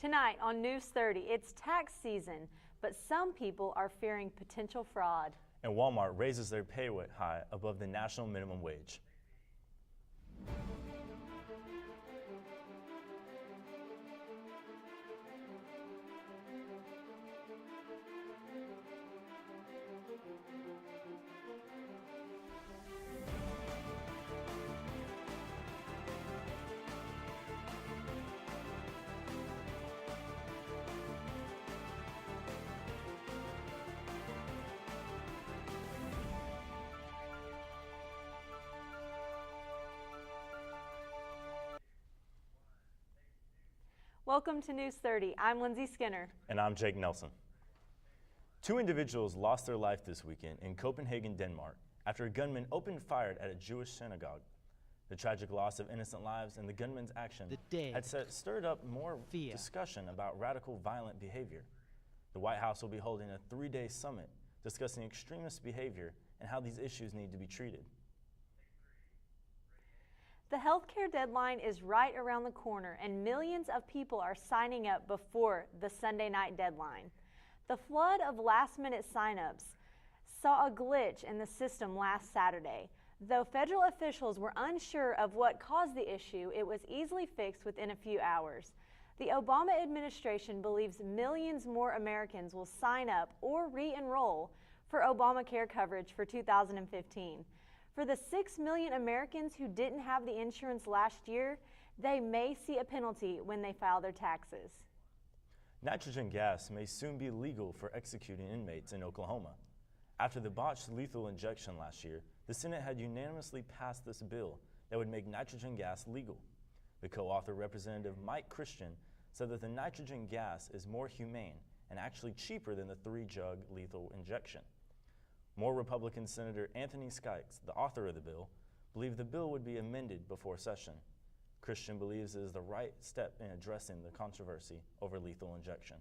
Tonight on News 30, it's tax season, but some people are fearing potential fraud. And Walmart raises their pay high above the national minimum wage. Welcome to News 30. I'm Lindsay Skinner. And I'm Jake Nelson. Two individuals lost their life this weekend in Copenhagen, Denmark, after a gunman opened fire at a Jewish synagogue. The tragic loss of innocent lives and the gunman's action had stirred up more discussion about radical violent behavior. The White House will be holding a 3-day summit discussing extremist behavior and how these issues need to be treated. The healthcare deadline is right around the corner, and millions of people are signing up before the Sunday night deadline. The flood of last-minute signups saw a glitch in the system last Saturday. Though federal officials were unsure of what caused the issue, it was easily fixed within a few hours. The Obama administration believes millions more Americans will sign up or re-enroll for Obamacare coverage for 2015. For the 6 million Americans who didn't have the insurance last year, they may see a penalty when they file their taxes. Nitrogen gas may soon be legal for executing inmates in Oklahoma. After the botched lethal injection last year, the Senate had unanimously passed this bill that would make nitrogen gas legal. The co-author, Representative Mike Christian, said that the nitrogen gas is more humane and actually cheaper than the 3-jug lethal injection. More Republican Senator Anthony Skikes, the author of the bill, believed the bill would be amended before session. Christian believes it is the right step in addressing the controversy over lethal injection.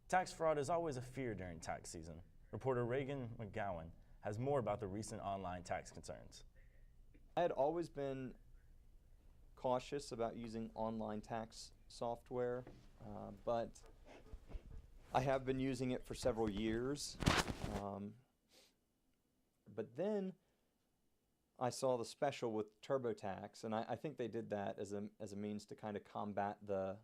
Tax fraud is always a fear during tax season. Reporter Reagan McGowan has more about the recent online tax concerns. I had always been cautious about using online tax software, but I have been using it for several years. But then I saw the special with TurboTax, and I think they did that as a means to kind of combat the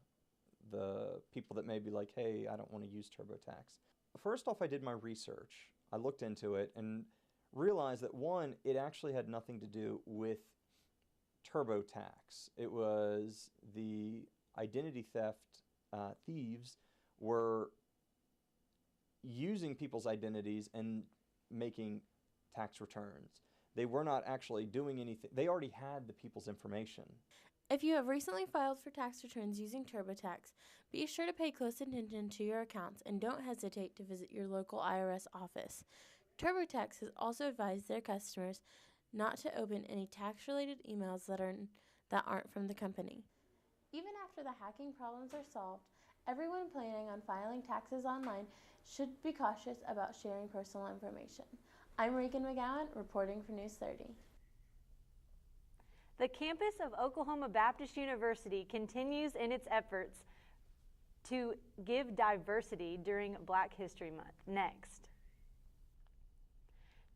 people that may be like, hey, I don't want to use TurboTax. First off, I did my research. I looked into it and realized that, one, it actually had nothing to do with TurboTax. It was the identity theft thieves were using people's identities and making tax returns. They were not actually doing anything. They already had the people's information. If you have recently filed for tax returns using TurboTax, be sure to pay close attention to your accounts and don't hesitate to visit your local IRS office. TurboTax has also advised their customers not to open any tax-related emails that aren't from the company. Even after the hacking problems are solved, everyone planning on filing taxes online should be cautious about sharing personal information. I'm Regan McGowan, reporting for News 30. The campus of Oklahoma Baptist University continues in its efforts to give diversity during Black History Month. Next.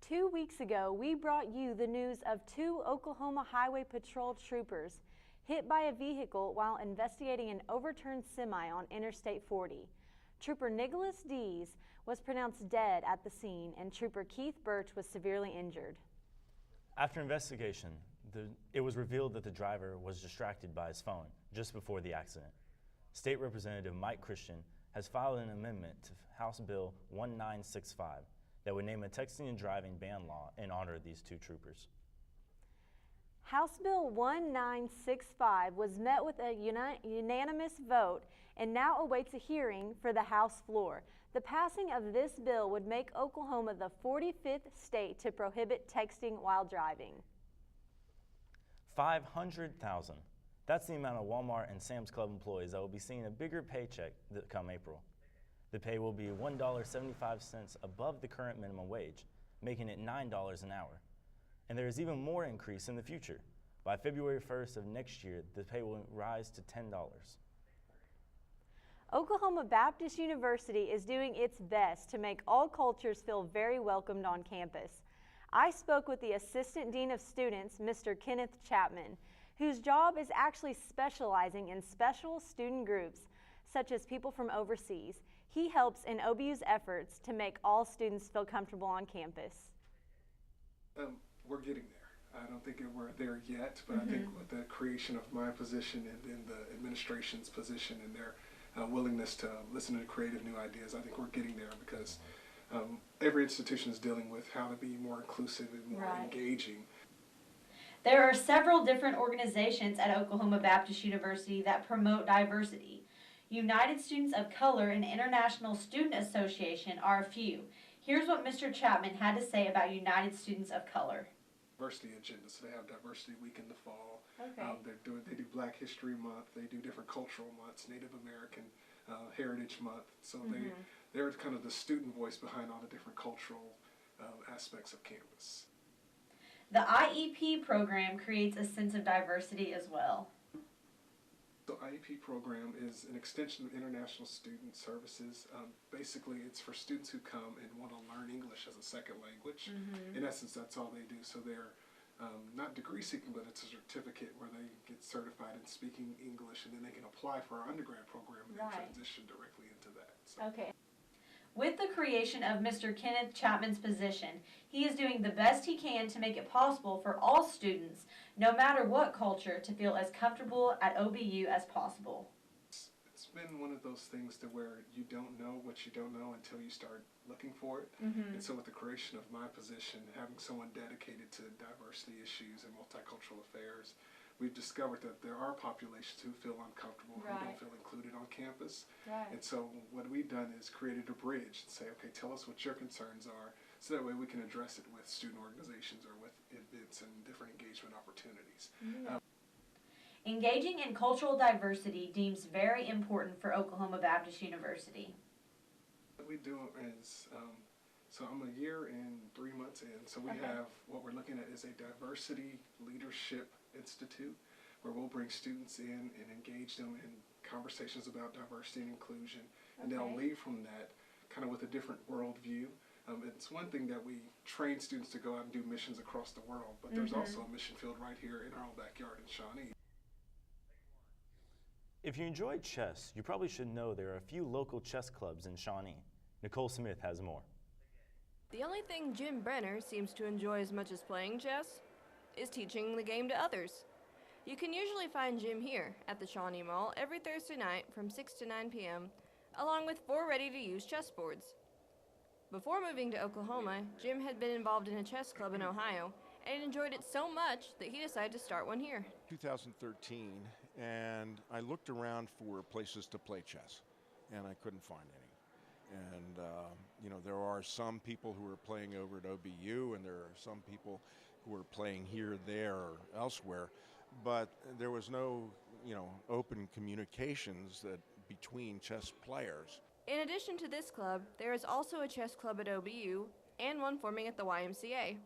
2 weeks ago, we brought you the news of 2 Oklahoma Highway Patrol troopers hit by a vehicle while investigating an overturned semi on Interstate 40. Trooper Nicholas Dees was pronounced dead at the scene, and Trooper Keith Birch was severely injured. After investigation, it was revealed that the driver was distracted by his phone just before the accident. State Representative Mike Christian has filed an amendment to House Bill 1965 that would name a texting and driving ban law in honor of these 2 troopers. House Bill 1965 was met with a unanimous vote and now awaits a hearing for the House floor. The passing of this bill would make Oklahoma the 45th state to prohibit texting while driving. 500,000. That's the amount of Walmart and Sam's Club employees that will be seeing a bigger paycheck come April. The pay will be $1.75 above the current minimum wage, making it $9 an hour. And there is even more increase in the future. By February 1st of next year, the pay will rise to $10. Oklahoma Baptist University is doing its best to make all cultures feel very welcomed on campus. I spoke with the Assistant Dean of Students, Mr. Kenneth Chapman, whose job is actually specializing in special student groups, such as people from overseas. He helps in OBU's efforts to make all students feel comfortable on campus. We're getting there. I don't think we're there yet, but I think with the creation of my position and then the administration's position and their willingness to listen to creative new ideas, I think we're getting there because every institution is dealing with how to be more inclusive and more engaging. There are several different organizations at Oklahoma Baptist University that promote diversity. United Students of Color and International Student Association are a few. Here's what Mr. Chapman had to say about United Students of Color. Diversity agenda, so they have Diversity Week in the fall. Okay. They do Black History Month. They do different cultural months, Native American Heritage Month. So they're kind of the student voice behind all the different cultural aspects of campus. The IEP program creates a sense of diversity as well. The IEP program is an extension of International Student Services. Basically, it's for students who come and want to learn English as a second language. In essence, that's all they do. So they're not degree seeking, but it's a certificate where they get certified in speaking English, and then they can apply for our undergrad program and then transition directly into that. So. Okay. With the creation of Mr. Kenneth Chapman's position, he is doing the best he can to make it possible for all students, no matter what culture, to feel as comfortable at OBU as possible. It's been one of those things to where you don't know what you don't know until you start looking for it. And so with the creation of my position, having someone dedicated to diversity issues and multicultural affairs, we've discovered that there are populations who feel uncomfortable, who don't feel included on campus. And so what we've done is created a bridge and say, okay, tell us what your concerns are, so that way we can address it with student organizations or with events and different engagement opportunities. Engaging in cultural diversity deems very important for Oklahoma Baptist University. What we do is, so I'm a year and 3 months in, so we have, what we're looking at is a Diversity Leadership Institute, where we'll bring students in and engage them in conversations about diversity and inclusion, and they'll leave from that kind of with a different worldview. It's one thing that we train students to go out and do missions across the world, but there's also a mission field right here in our own backyard in Shawnee. If you enjoy chess, you probably should know there are a few local chess clubs in Shawnee. Nicole Smith has more. The only thing Jim Brenner seems to enjoy as much as playing chess is teaching the game to others. You can usually find Jim here at the Shawnee Mall every Thursday night from 6 to 9 p.m., along with 4 ready-to-use chess boards. Before moving to Oklahoma, Jim had been involved in a chess club in Ohio and enjoyed it so much that he decided to start one here. 2013, and I looked around for places to play chess, and I couldn't find any. And, you know, there are some people who are playing over at OBU, and there are some people who are playing here, there, or elsewhere, but there was no, you know, open communications that between chess players. In addition to this club, there is also a chess club at OBU and one forming at the YMCA.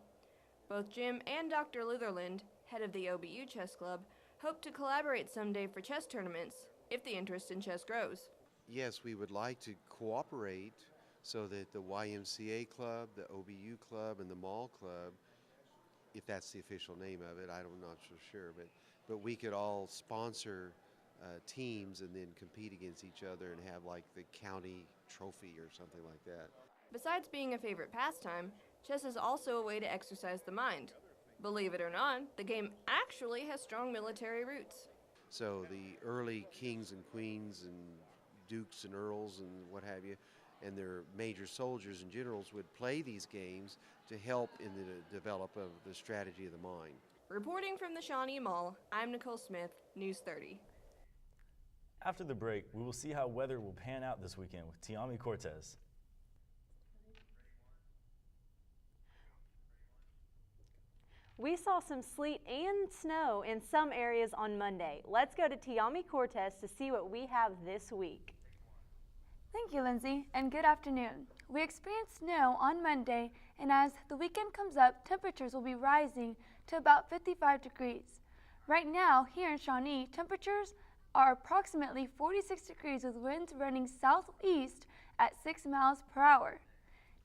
Both Jim and Dr. Litherland, head of the OBU Chess Club, hope to collaborate someday for chess tournaments if the interest in chess grows. Yes, we would like to cooperate so that the YMCA Club, the OBU Club, and the Mall Club, if that's the official name of it, I'm not so sure, but we could all sponsor teams and then compete against each other and have like the county trophy or something like that. Besides being a favorite pastime, chess is also a way to exercise the mind. Believe it or not, the game actually has strong military roots. So the early kings and queens and dukes and earls and what have you, and their major soldiers and generals would play these games to help in the development of the strategy of the mind. Reporting from the Shawnee Mall, I'm Nicole Smith, News 30. After the break, we will see how weather will pan out this weekend with Tiami Cortez. We saw some sleet and snow in some areas on Monday. Let's go to Tiami Cortez to see what we have this week. Thank you, Lindsay, and good afternoon. We experienced snow on Monday, and as the weekend comes up, temperatures will be rising to about 55 degrees. Right now, here in Shawnee, temperatures are approximately 46 degrees with winds running southeast at 6 miles per hour.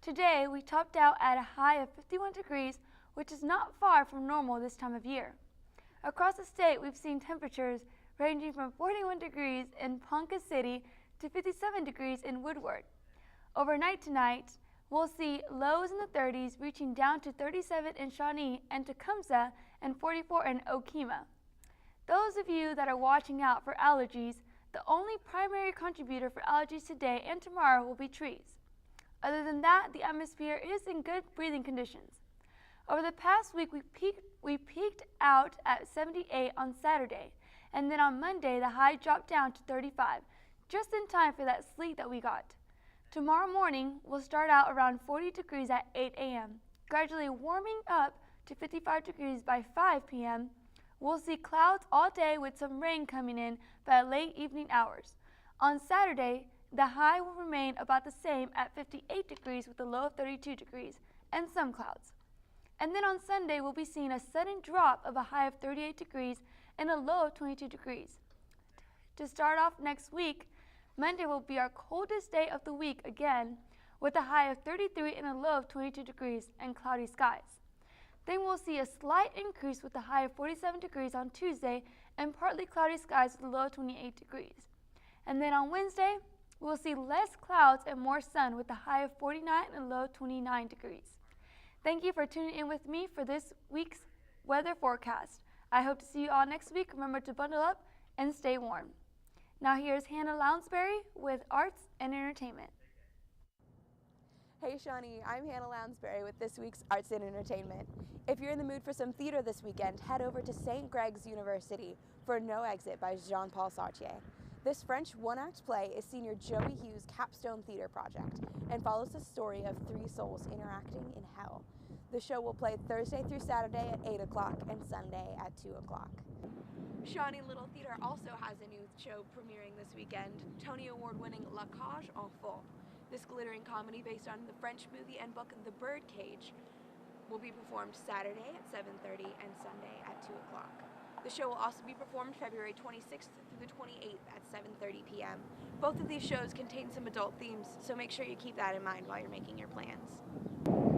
Today, we topped out at a high of 51 degrees, which is not far from normal this time of year. Across the state, we've seen temperatures ranging from 41 degrees in Ponca City to 57 degrees in Woodward. Overnight tonight, we'll see lows in the 30s reaching down to 37 in Shawnee and Tecumseh and 44 in Okemah. Those of you that are watching out for allergies, the only primary contributor for allergies today and tomorrow will be trees. Other than that, the atmosphere is in good breathing conditions. Over the past week, we peaked out at 78 on Saturday, and then on Monday, the high dropped down to 35, just in time for that sleet that we got. Tomorrow morning, we'll start out around 40 degrees at 8 a.m., gradually warming up to 55 degrees by 5 p.m. We'll see clouds all day with some rain coming in by late evening hours. On Saturday, the high will remain about the same at 58 degrees with a low of 32 degrees and some clouds. And then on Sunday, we'll be seeing a sudden drop of a high of 38 degrees and a low of 22 degrees. To start off next week, Monday will be our coldest day of the week again, with a high of 33 and a low of 22 degrees and cloudy skies. Then we'll see a slight increase with a high of 47 degrees on Tuesday and partly cloudy skies with a low of 28 degrees. And then on Wednesday, we'll see less clouds and more sun with a high of 49 and a low of 29 degrees. Thank you for tuning in with me for this week's weather forecast. I hope to see you all next week. Remember to bundle up and stay warm. Now here's Hannah Lounsbury with Arts and Entertainment. Hey Shawnee, I'm Hannah Lounsbury with this week's Arts and Entertainment. If you're in the mood for some theater this weekend, head over to St. Greg's University for No Exit by Jean-Paul Sartre. This French one-act play is senior Joey Hughes' capstone theater project and follows the story of three souls interacting in hell. The show will play Thursday through Saturday at 8 o'clock and Sunday at 2 o'clock. Shawnee Little Theater also has a new show premiering this weekend, Tony Award-winning La Cage aux Folles. This glittering comedy based on the French movie and book The Birdcage will be performed Saturday at 7:30 and Sunday at 2 o'clock. The show will also be performed February 26th through the 28th at 7:30 p.m. Both of these shows contain some adult themes, so make sure you keep that in mind while you're making your plans.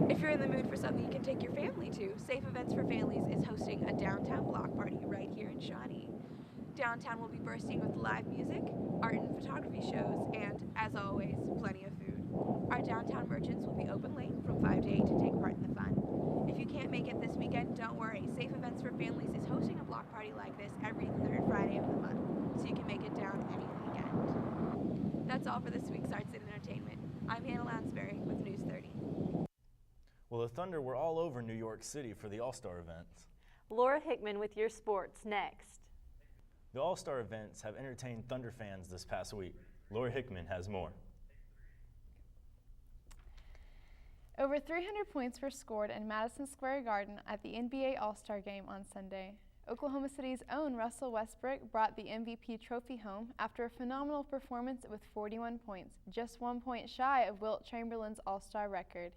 If you're in the mood for something you can take your family to, Safe Events for Families is hosting a downtown block party right here in Shawnee. Downtown will be bursting with live music, art and photography shows, and, as always, plenty of food. Our downtown merchants will be open late from 5 to 8 to take part in the fun. If you can't make it this weekend, don't worry. Safe Events for Families is hosting a block party like this every third Friday of the month, so you can make it down any weekend. That's all for this week's Arts and Entertainment. I'm Hannah Lounsbury with News 30. Well, the Thunder were all over New York City for the All-Star events. Laura Hickman with your sports next. The All-Star events have entertained Thunder fans this past week. Laura Hickman has more. Over 300 points were scored in Madison Square Garden at the NBA All-Star Game on Sunday. Oklahoma City's own Russell Westbrook brought the MVP trophy home after a phenomenal performance with 41 points, just 1 point shy of Wilt Chamberlain's All-Star record.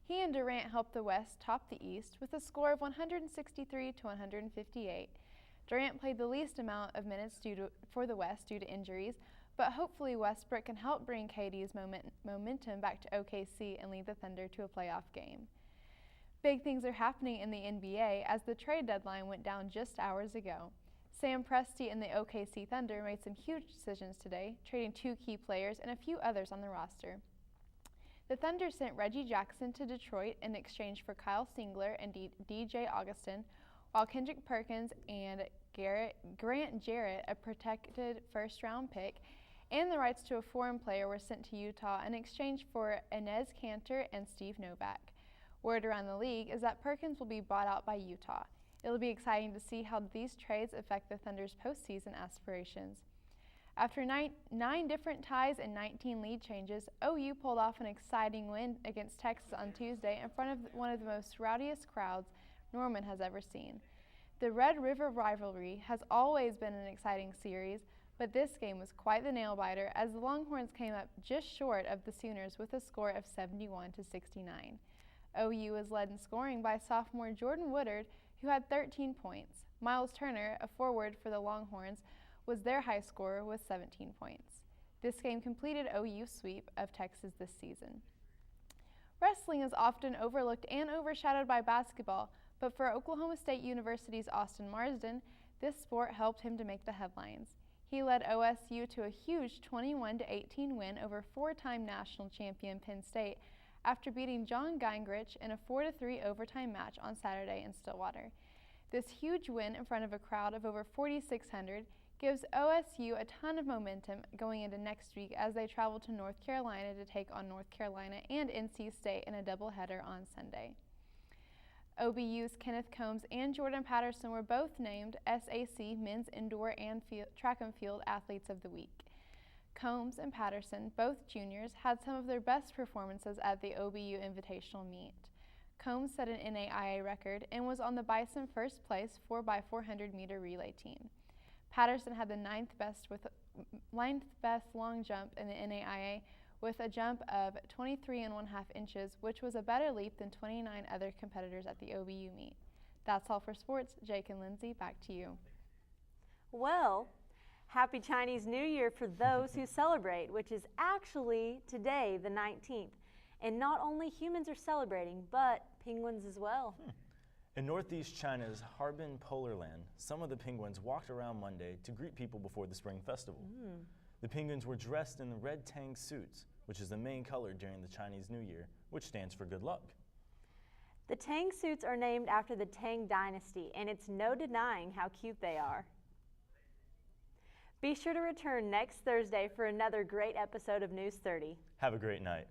He and Durant helped the West top the East with a score of 163 to 158. Durant played the least amount of minutes for the West due to injuries, but hopefully Westbrook can help bring KD's momentum back to OKC and lead the Thunder to a playoff game. Big things are happening in the NBA as the trade deadline went down just hours ago. Sam Presti and the OKC Thunder made some huge decisions today, trading 2 key players and a few others on the roster. The Thunder sent Reggie Jackson to Detroit in exchange for Kyle Singler and DJ Augustin, while Kendrick Perkins and Grant Jarrett, a protected first-round pick, and the rights to a foreign player were sent to Utah in exchange for Enes Kanter and Steve Novak. Word around the league is that Perkins will be bought out by Utah. It'll be exciting to see how these trades affect the Thunder's postseason aspirations. After nine different ties and 19 lead changes, OU pulled off an exciting win against Texas on Tuesday in front of one of the most rowdiest crowds Norman has ever seen. The Red River rivalry has always been an exciting series, but this game was quite the nail-biter as the Longhorns came up just short of the Sooners with a score of 71 to 69. OU was led in scoring by sophomore Jordan Woodard, who had 13 points. Miles Turner, a forward for the Longhorns, was their high scorer with 17 points. This game completed OU's sweep of Texas this season. Wrestling is often overlooked and overshadowed by basketball, but for Oklahoma State University's Austin Marsden, this sport helped him to make the headlines. He led OSU to a huge 21-18 win over four-time national champion Penn State after beating John Gingrich in a 4-3 overtime match on Saturday in Stillwater. This huge win in front of a crowd of over 4,600 gives OSU a ton of momentum going into next week as they travel to North Carolina to take on North Carolina and NC State in a doubleheader on Sunday. OBU's Kenneth Combs and Jordan Patterson were both named SAC Men's Indoor and Track and Field Athletes of the Week. Combs and Patterson, both juniors, had some of their best performances at the OBU Invitational Meet. Combs set an NAIA record and was on the Bison first place 4x400 meter relay team. Patterson had the ninth best long jump in the NAIA with a jump of 23.5 inches, which was a better leap than 29 other competitors at the OBU meet. That's all for sports. Jake and Lindsay, back to you. Well, happy Chinese New Year for those who celebrate, which is actually today, the 19th. And not only humans are celebrating, but penguins as well. In northeast China's Harbin Polar Land, some of the penguins walked around Monday to greet people before the Spring Festival. The penguins were dressed in the red Tang suits, which is the main color during the Chinese New Year, which stands for good luck. The Tang suits are named after the Tang Dynasty, and it's no denying how cute they are. Be sure to return next Thursday for another great episode of News 30. Have a great night.